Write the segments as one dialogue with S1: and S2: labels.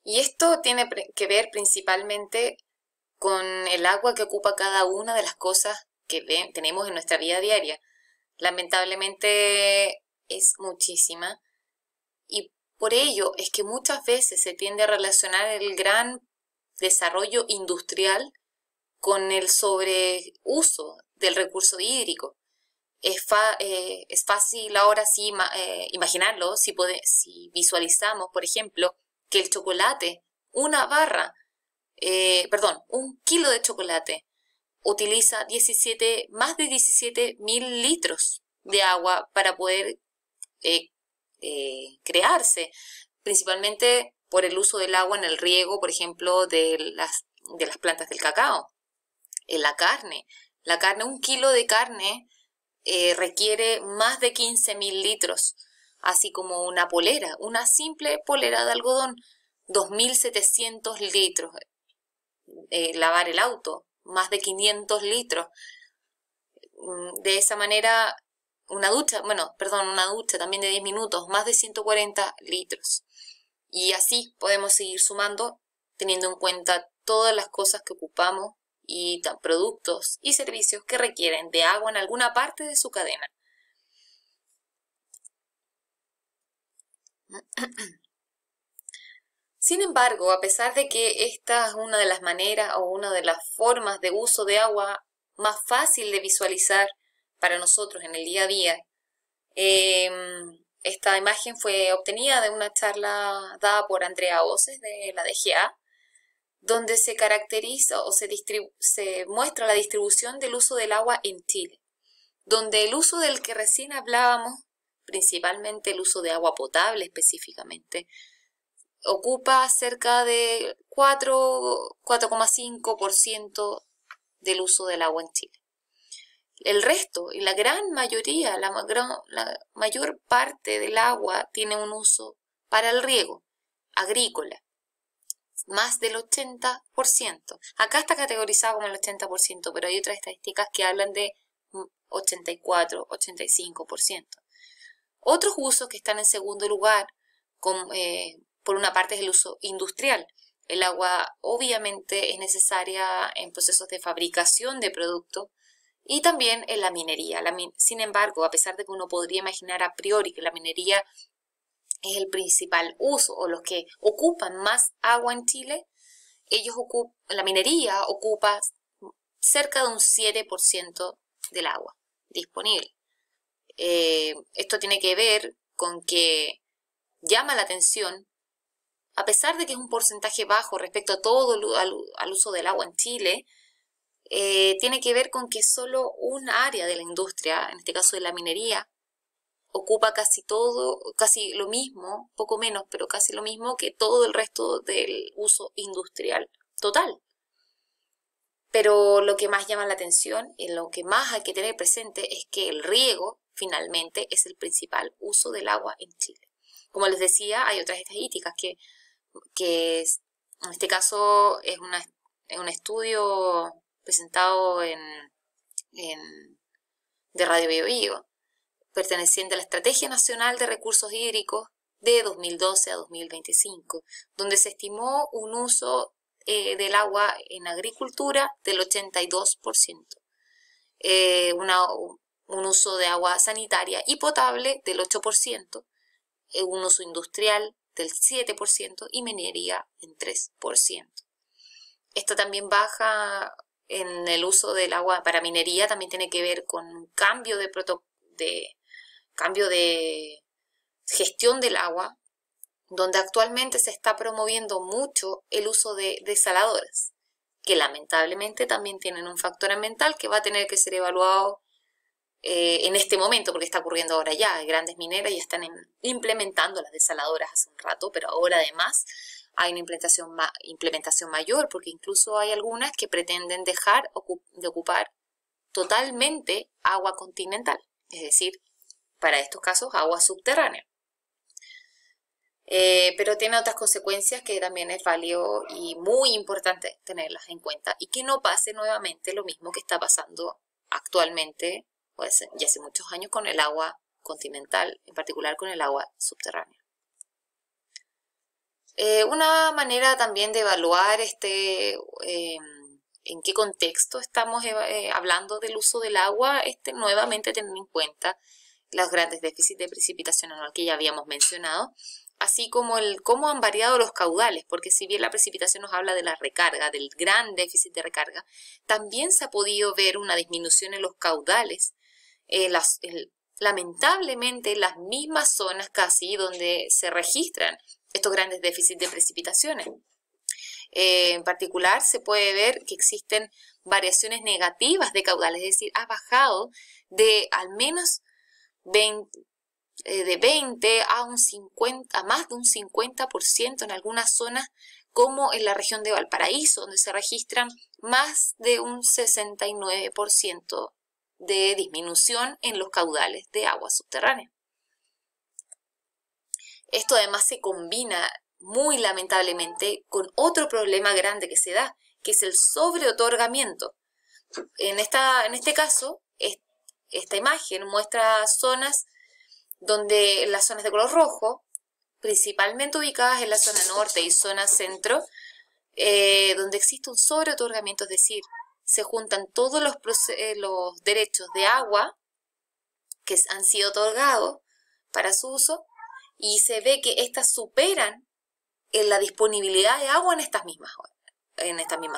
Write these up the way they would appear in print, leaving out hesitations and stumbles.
S1: Y esto tiene que ver principalmente con el agua que ocupa cada una de las cosas que tenemos en nuestra vida diaria. Lamentablemente es muchísima y por ello es que muchas veces se tiende a relacionar el gran desarrollo industrial con el sobreuso del recurso hídrico. Es fácil ahora sí imaginarlo si visualizamos, por ejemplo, que el chocolate, una barra, un kilo de chocolate utiliza más de 17.000 litros de agua para poder eh, crearse, principalmente por el uso del agua en el riego, por ejemplo, de las plantas del cacao. En la carne, un kilo de carne requiere más de 15.000 litros, así como una simple polera de algodón, 2.700 litros. Lavar el auto, más de 500 litros. De esa manera, una ducha también de 10 minutos, más de 140 litros. Y así podemos seguir sumando, teniendo en cuenta todas las cosas que ocupamos y productos y servicios que requieren de agua en alguna parte de su cadena. Sin embargo, a pesar de que esta es una de las maneras o una de las formas de uso de agua más fácil de visualizar para nosotros en el día a día, esta imagen fue obtenida de una charla dada por Andrea Oces de la DGA, donde se caracteriza o se muestra la distribución del uso del agua en Chile, donde el uso del que recién hablábamos, principalmente el uso de agua potable específicamente, ocupa cerca de 4,5% del uso del agua en Chile. El resto y la gran mayoría, la mayor parte del agua tiene un uso para el riego agrícola, más del 80%. Acá está categorizado como el 80%, pero hay otras estadísticas que hablan de 84, 85%. Otros usos que están en segundo lugar, por una parte es el uso industrial. El agua obviamente es necesaria en procesos de fabricación de productos y también en la minería. Sin embargo, a pesar de que uno podría imaginar a priori que la minería es el principal uso o los que ocupan más agua en Chile, la minería ocupa cerca de un 7% del agua disponible. Esto tiene que ver con que llama la atención, a pesar de que es un porcentaje bajo respecto a todo al uso del agua en Chile, tiene que ver con que solo un área de la industria, en este caso de la minería, ocupa casi lo mismo, poco menos, pero casi lo mismo que todo el resto del uso industrial total. Pero lo que más llama la atención y lo que más hay que tener presente es que el riego finalmente es el principal uso del agua en Chile. Como les decía, hay otras estadísticas que en este caso es un estudio presentado de Radio Bio Bio, perteneciente a la Estrategia Nacional de Recursos Hídricos de 2012 a 2025, donde se estimó un uso del agua en agricultura del 82%, un uso de agua sanitaria y potable del 8%, un uso industrial del 7% y minería en 3%. Esto también baja en el uso del agua para minería, también tiene que ver con un cambio de gestión del agua, donde actualmente se está promoviendo mucho el uso de desaladoras, que lamentablemente también tienen un factor ambiental que va a tener que ser evaluado en este momento, porque está ocurriendo ahora ya. Grandes mineras ya están implementando las desaladoras hace un rato, pero ahora además hay una implementación mayor, porque incluso hay algunas que pretenden dejar de ocupar totalmente agua continental, es decir, para estos casos agua subterránea. Pero tiene otras consecuencias que también es válido y muy importante tenerlas en cuenta y que no pase nuevamente lo mismo que está pasando actualmente, pues ya hace muchos años, con el agua continental, en particular con el agua subterránea. Una manera también de evaluar en qué contexto estamos hablando del uso del agua, nuevamente tener en cuenta los grandes déficits de precipitación anual que ya habíamos mencionado, así como cómo han variado los caudales, porque si bien la precipitación nos habla de la recarga, del gran déficit de recarga, también se ha podido ver una disminución en los caudales, lamentablemente las mismas zonas casi donde se registran estos grandes déficits de precipitaciones. En particular se puede ver que existen variaciones negativas de caudales, es decir, ha bajado de al menos de 20 a un 50, a más de un 50% en algunas zonas, como en la región de Valparaíso, donde se registran más de un 69% de disminución en los caudales de agua subterránea. Esto además se combina muy lamentablemente con otro problema grande que se da, que es el sobreotorgamiento. En este caso, esta imagen muestra zonas donde las zonas de color rojo, principalmente ubicadas en la zona norte y zona centro, donde existe un sobreotorgamiento, es decir, se juntan todos los derechos de agua que han sido otorgados para su uso y se ve que éstas superan en la disponibilidad de agua en estas mismas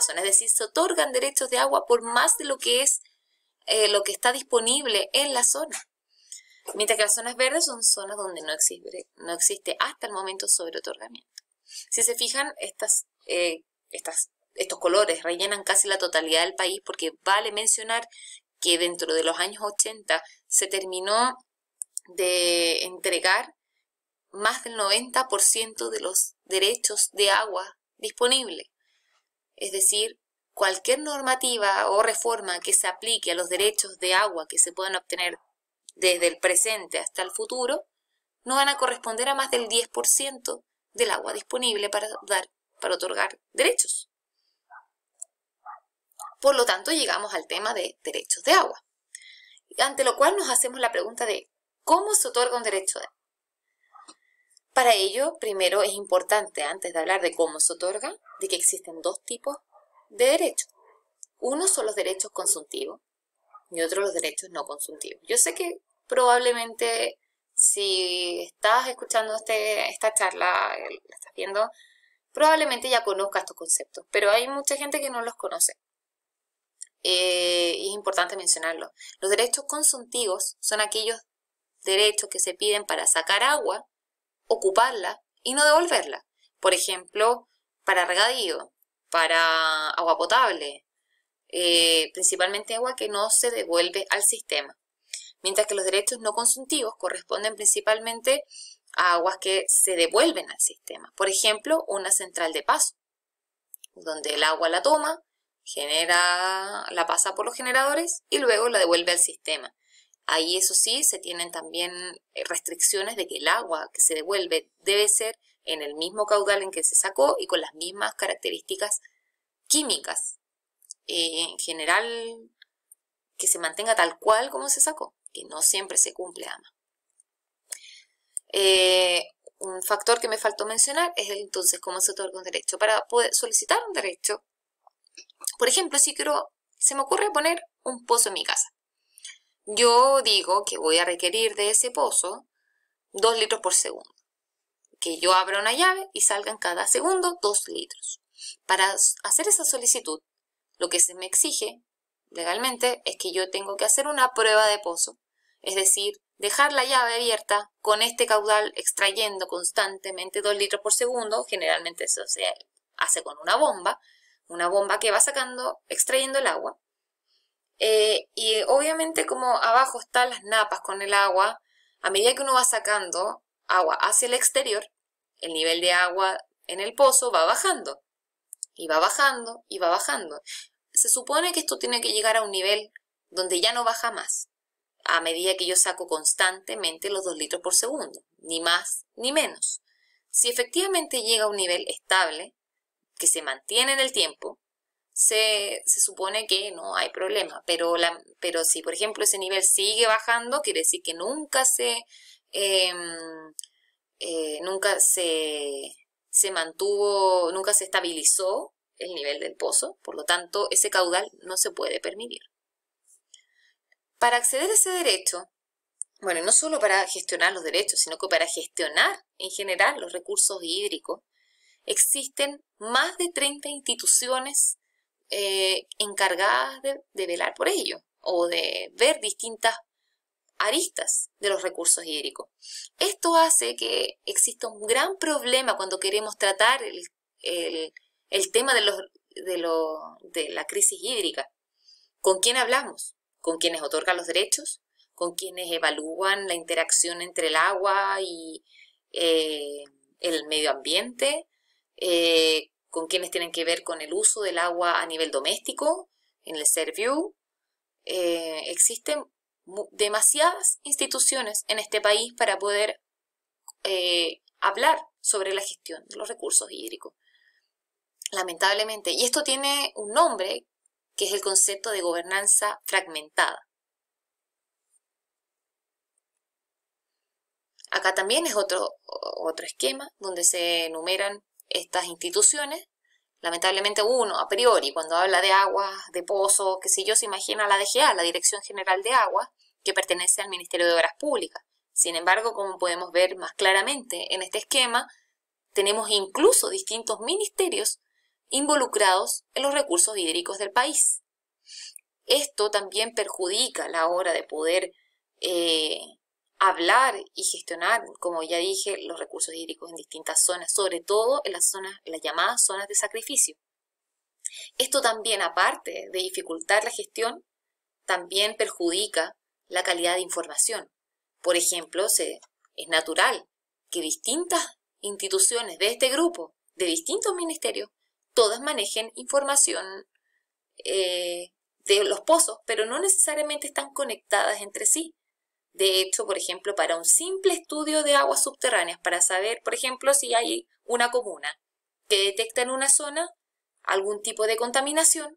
S1: zonas. Es decir, se otorgan derechos de agua por más de lo que es lo que está disponible en la zona. Mientras que las zonas verdes son zonas donde no existe hasta el momento sobreotorgamiento. Si se fijan, estos colores rellenan casi la totalidad del país, porque vale mencionar que dentro de los años 80 se terminó de entregar más del 90% de los derechos de agua disponibles. Es decir, cualquier normativa o reforma que se aplique a los derechos de agua que se puedan obtener desde el presente hasta el futuro, no van a corresponder a más del 10% del agua disponible para otorgar derechos. Por lo tanto, llegamos al tema de derechos de agua, ante lo cual nos hacemos la pregunta de ¿cómo se otorga un derecho de agua? Para ello, primero es importante, antes de hablar de cómo se otorga, de que existen dos tipos de derechos. Uno son los derechos consuntivos y otro los derechos no consuntivos. Yo sé que probablemente si estás escuchando esta charla, la estás viendo, probablemente ya conozcas estos conceptos, pero hay mucha gente que no los conoce. Y es importante mencionarlo. Los derechos consuntivos son aquellos derechos que se piden para sacar agua, ocuparla y no devolverla. Por ejemplo, para regadío, para agua potable, principalmente agua que no se devuelve al sistema. Mientras que los derechos no consuntivos corresponden principalmente a aguas que se devuelven al sistema. Por ejemplo, una central de paso, donde el agua la toma, la pasa por los generadores y luego la devuelve al sistema. Ahí, eso sí, se tienen también restricciones de que el agua que se devuelve debe ser en el mismo caudal en que se sacó y con las mismas características químicas. En general, que se mantenga tal cual como se sacó, que no siempre se cumple además. Un factor que me faltó mencionar es entonces cómo se otorga un derecho. Para poder solicitar un derecho, por ejemplo, si se me ocurre poner un pozo en mi casa. Yo digo que voy a requerir de ese pozo 2 litros por segundo. Que yo abra una llave y salgan cada segundo 2 litros. Para hacer esa solicitud, lo que se me exige legalmente es que yo tengo que hacer una prueba de pozo. Es decir, dejar la llave abierta con este caudal extrayendo constantemente 2 litros por segundo. Generalmente eso se hace con una bomba que va extrayendo el agua. Y obviamente como abajo están las napas con el agua, a medida que uno va sacando agua hacia el exterior, el nivel de agua en el pozo va bajando. Y va bajando, y va bajando. Se supone que esto tiene que llegar a un nivel donde ya no baja más, a medida que yo saco constantemente los 2 litros por segundo, ni más ni menos. Si efectivamente llega a un nivel estable, que se mantiene en el tiempo, se supone que no hay problema, pero si por ejemplo ese nivel sigue bajando, quiere decir que nunca se se mantuvo, nunca se estabilizó el nivel del pozo, por lo tanto ese caudal no se puede permitir. Para acceder a ese derecho, bueno, no solo para gestionar los derechos, sino que para gestionar en general los recursos hídricos, existen más de 30 instituciones encargadas de velar por ello o de ver distintas aristas de los recursos hídricos. Esto hace que exista un gran problema cuando queremos tratar el tema de la crisis hídrica. ¿Con quién hablamos? ¿Con quienes otorgan los derechos? ¿Con quienes evalúan la interacción entre el agua y el medio ambiente? ¿Con quienes tienen que ver con el uso del agua a nivel doméstico, en el SERVIU? Existen demasiadas instituciones en este país para poder hablar sobre la gestión de los recursos hídricos. Lamentablemente, y esto tiene un nombre, que es el concepto de gobernanza fragmentada. Acá también es otro esquema donde se enumeran estas instituciones. Lamentablemente uno, a priori, cuando habla de aguas, de pozos, qué sé yo, se imagina la DGA, la Dirección General de Aguas, que pertenece al Ministerio de Obras Públicas. Sin embargo, como podemos ver más claramente en este esquema, tenemos incluso distintos ministerios involucrados en los recursos hídricos del país. Esto también perjudica a la hora de poder hablar y gestionar, como ya dije, los recursos hídricos en distintas zonas, sobre todo en las llamadas zonas de sacrificio. Esto también, aparte de dificultar la gestión, también perjudica la calidad de información. Por ejemplo, es natural que distintas instituciones de este grupo, de distintos ministerios, todas manejen información de los pozos, pero no necesariamente están conectadas entre sí. De hecho, por ejemplo, para un simple estudio de aguas subterráneas, para saber, por ejemplo, si hay una comuna que detecta en una zona algún tipo de contaminación,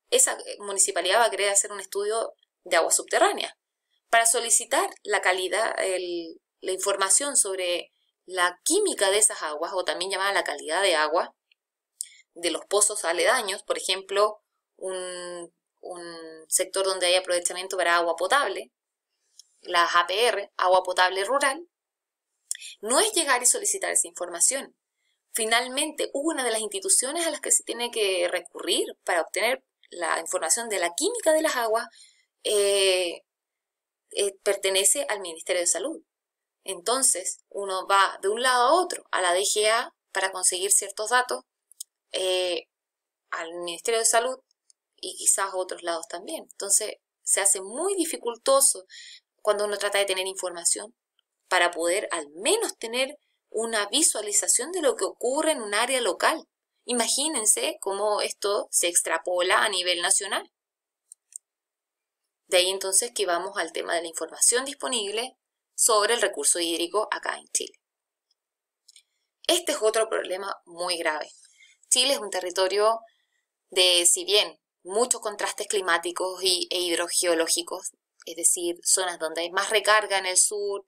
S1: esa municipalidad va a querer hacer un estudio de aguas subterráneas. Para solicitar la calidad, la información sobre la química de esas aguas, o también llamada la calidad de agua, de los pozos aledaños, por ejemplo, un sector donde hay aprovechamiento para agua potable, las APR, agua potable rural, no es llegar y solicitar esa información. Finalmente, una de las instituciones a las que se tiene que recurrir para obtener la información de la química de las aguas pertenece al Ministerio de Salud. Entonces, uno va de un lado a otro, a la DGA para conseguir ciertos datos, al Ministerio de Salud y quizás a otros lados también. Entonces, se hace muy dificultoso cuando uno trata de tener información para poder al menos tener una visualización de lo que ocurre en un área local. Imagínense cómo esto se extrapola a nivel nacional. De ahí entonces que vamos al tema de la información disponible sobre el recurso hídrico acá en Chile. Este es otro problema muy grave. Chile es un territorio de, si bien, muchos contrastes climáticos e hidrogeológicos, es decir, zonas donde hay más recarga en el sur,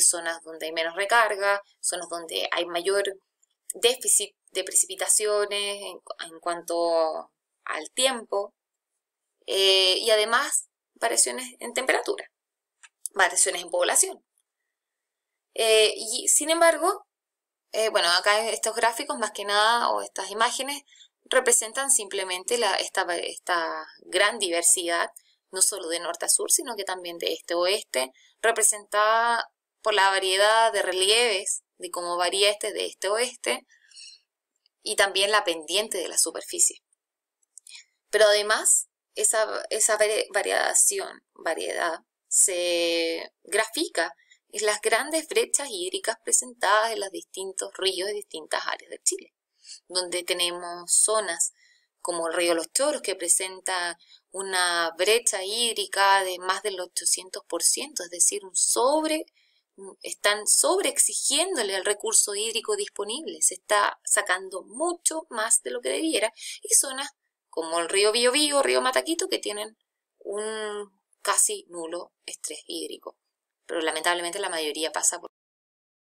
S1: zonas donde hay menos recarga, zonas donde hay mayor déficit de precipitaciones en cuanto al tiempo, y además variaciones en temperatura, variaciones en población. Y sin embargo, bueno, acá estos gráficos más que nada, o estas imágenes, representan simplemente esta gran diversidad, no solo de norte a sur, sino que también de este a oeste, representada por la variedad de relieves, de cómo varía de este a oeste, y también la pendiente de la superficie. Pero además, esa variedad se grafica en las grandes brechas hídricas presentadas en los distintos ríos de distintas áreas de Chile, donde tenemos zonas como el río Los Choros, que presenta una brecha hídrica de más del 800%, es decir, están sobreexigiéndole el recurso hídrico disponible, se está sacando mucho más de lo que debiera, y zonas como el río Biobío, río Mataquito, que tienen un casi nulo estrés hídrico, pero lamentablemente la mayoría pasa por